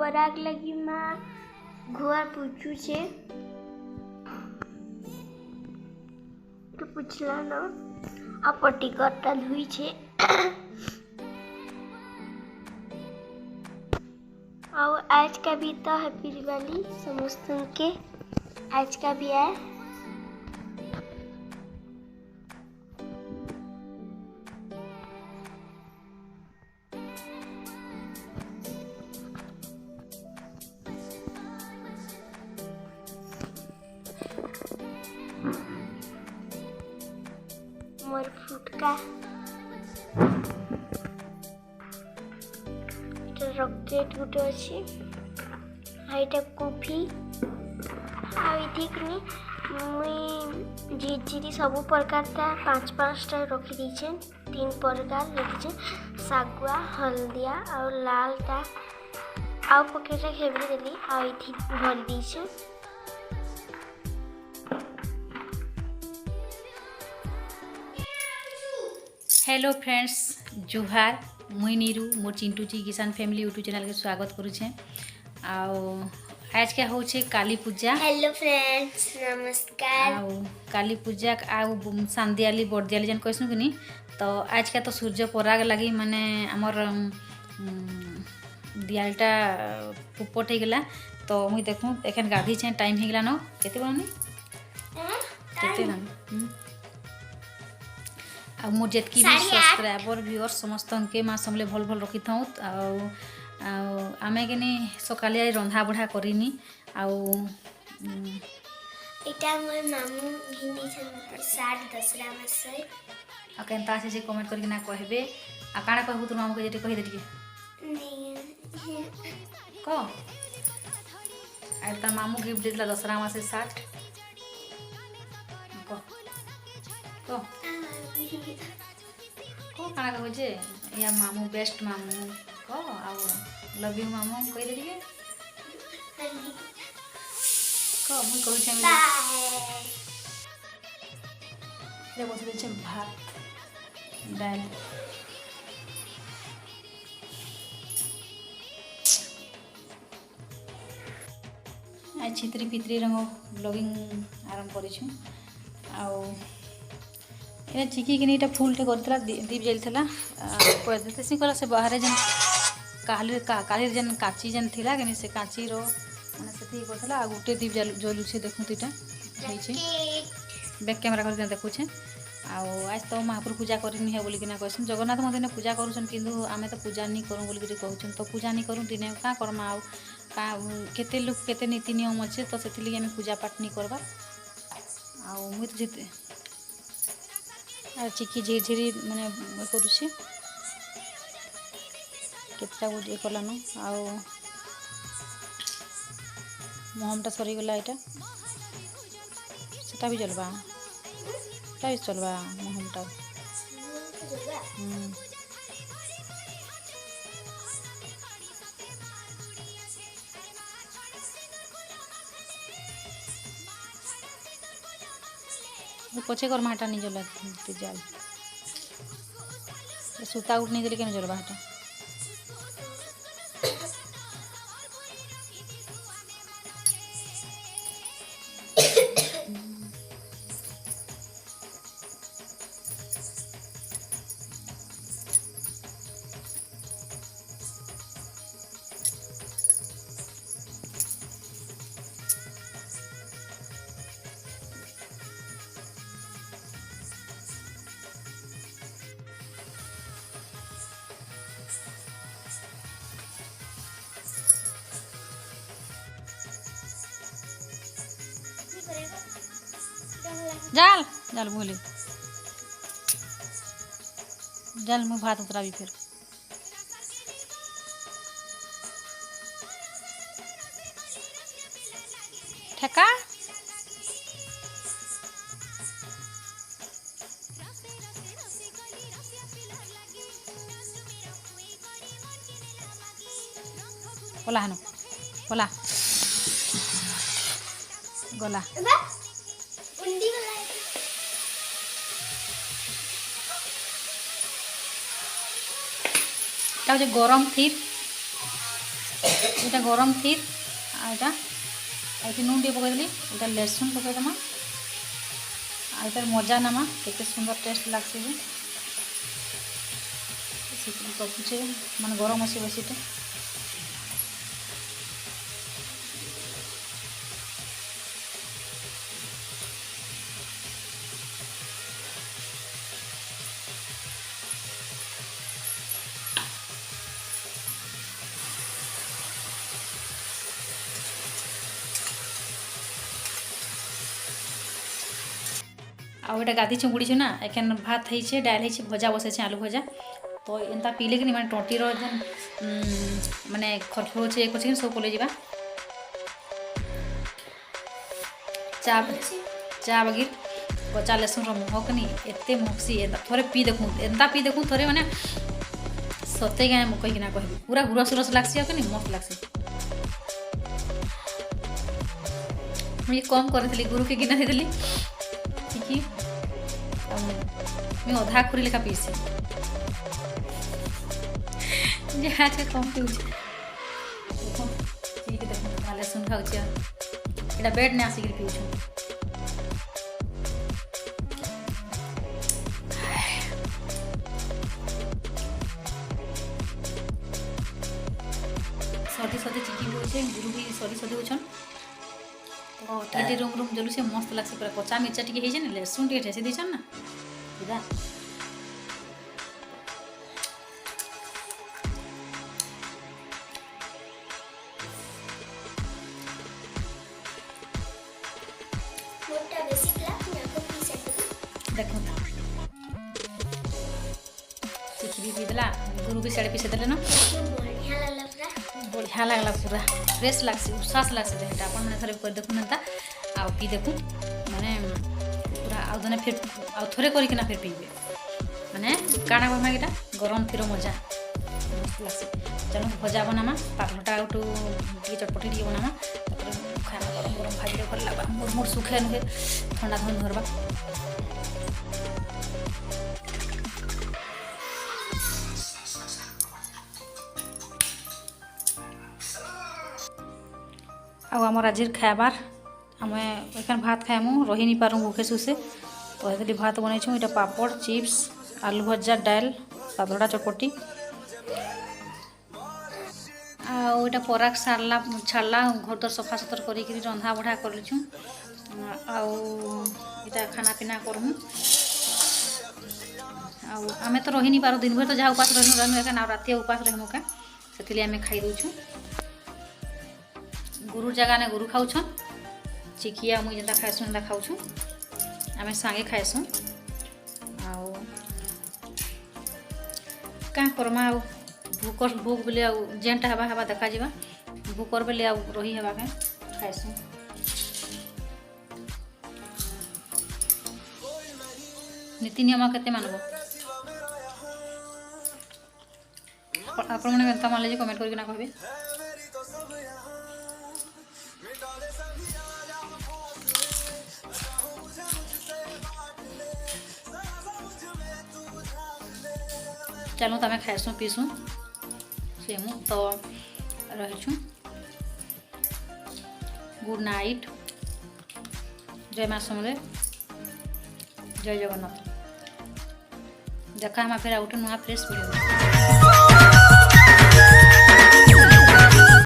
पराग लगी माँ गुआ पूछू छे तो पूछला ना आ पट्टी करता हुई छे और आज का भी तो हैप्पी दिवाली समस्त के आज का भी है। मोर फुटका रॉकेट गुटे अच्छी आईटा कॉफी आईथिकनी मुई झिझिरी सब प्रकार ता पाँच टा रखी दीछे 3 प्रकार रखी सागुआ हल्दिया और लाल टा आउ पकेटा खेबड़ी देली आईथी भर दीछे। हेलो फ्रेंड्स जुहार मुई नीरू मोर चिंटू जी किसान फैमिली यूट्यूब चैनल के स्वागत करुछे। आज क्या होछे काली पूजा। हेलो फ्रेंड्स नमस्कार। काली पूजा सांदियाली बड़दियाली जन कहसु कि तो आज का तो सूर्य पराग लगी माने हमर दियालटा पुपट हो गला तो मुई देखूँ एखन गाधी छे टाइम हो गला न केते बनी केते ना आ मोर जेतकी भी सब्सक्राइबर व्यूअर समस्त के माँ समले भल भल रखी था आमे के सकाले रंधा बढ़ा करनी इटा मोर मामू घिनी छन प्रसाद दसरा मासे आ केनता से कमेंट करके ना कहबे आ काना कहबू तोर मामू के जेटे कहि दे टिके को आ तार मामू गिफ्ट देला दसरा मासे 60 को को काना कहबे जे या मामू बेस्ट मामू को आ लव यू मामू कहि दे टिके को मुई कहू छे रे बस दे छे भात दाल आज छित्री पित्री रंग ब्लॉगिंग आरंभ करिछु आ चिकी कि नहीं फुलटे कर दीप जलता कहते कला से बाहर जेन काली जेन काची जेन थिला कि से काची रो माने से करला आ गोटे दीप जलुछे देखु दुटा होइछे बैक कैमरा कर देखुछे आज तो महापुर पूजा करनी है बोलिक कहसन जगन्नाथ मंदिर पूजा करुछन किंतु आमे तो पूजा नहीं करूँ बोलिक कहछन तो पूजा नहीं करूँ दिने का करमा केते लोग केते नीति नियम अच्छे तो से आम पूजा पाठ नहीं करवा मुझे तो जीते चिकी झिझिरी माने करुछे केतटा गुटे कलान महमटा सरीगला यहाँ सेटा भी चलवा सेटा भी चलवा महमटा पछे कर माटा नहीं जला जाल सूता उठ नहीं दिले क्या जलवा हाटा जाल जाल बोले जाल मुँह भात उतरावी फिर ठेका बोला हनु बोला गोला गरम थी এটা গরম থির এটা এটি নুন দিয়ে পকাইদেলি এটা লেসুন পকাইদেমা আর এটার মজা নেমা কেতে সুন্দর টেস্ট লাগছে যে পকুছে মানে গরম আছে বেশিটা। आउ एटा गाधी चुंगुड़ी ना एखन भात है डाल है भजा बसे आलू भजा तो एंता पीले कि माने टंटीर जेन माने खरखरोचे एक अच्छे सब पलि जा चा चा बगिर कचा लेसुन महक नहीं एत महकसी थोड़े पी देखूँ एंता पी देखूँ थोड़े मैंने सत्य क्या कहीकिना कह पूरा गुरस गुरस लग्सी कि मस्त लग्सी। मुझे कम करी गुरु के गिना देली कि मैं अधा खुरी लेखा पीसी आज के कम पीऊँ लेसुन खाऊँ यहाँ बेड ने आसिक पीऊँ सर्दी सर्दी चिकी होचे गुरु भी सर्दी सर्दी होछन तो टे रूम रूम जलू से मस्त लगसे पूरा कच्चा मिर्चा टी है लेसुन टे ठेसी देछन ना पूरा देखो चिकी भी पीदेला गुरु भी साड़े पीसे देले ना बढ़िया लगला पूरा फ्रेश लगसी उसास लगसी देहटा अपन मैंने थोड़े कर देखूँ एंता आउ पी देखूँ माने पूरा आउ दने फिर आउ थोड़े करकिना फिर पीबे माने काଣା कहमा एटा गरम फिर मजा मस्त लगसी। चलो भजा बनामा पातलटा उठू टी चटपटी टी बनामा खाना गरम गरम भाजी भल लगवा मोर मोर सुखे नुहे ठंडा धन धरवा आमर आज खाबार आम एखान भात खाएमु रही नहीं पारूँ भूखे सुसे तो ये भात बनईछूँ ये पापड़ चिप्स आलू भजा डाल पातलटा चटपटी आटा पराग सारला छाड़ला घर द्वार सफा सुतर कर रंधा बढ़ा करछूँ आटा खाना पीना करमु आम तो रही नहीं पारू दिन भर तो जहाँ उपास रहनु एखान राति उपास रहमु का से आम खाई दौचु गुरु जगह ने गुरु खाऊन चिकिया मुई जेनता खाएसु एंता खाऊँ आम सांगे खाएसु क्या करमा भूक भूक बोले जेनटा हवा हवा देखा जा भूकर बेले रही हवा के खाएसु नीति नियम केते मानब आपण मैंने केनता मानले जे कमेंट करके ना कहबे। चलो तमें खाएसु पीसु सेमु तो रहीछु गुड नाइट जय माँ समले जय जगन्नाथ देखा हम फिर आउट नुआ फ्रेश वीडियो।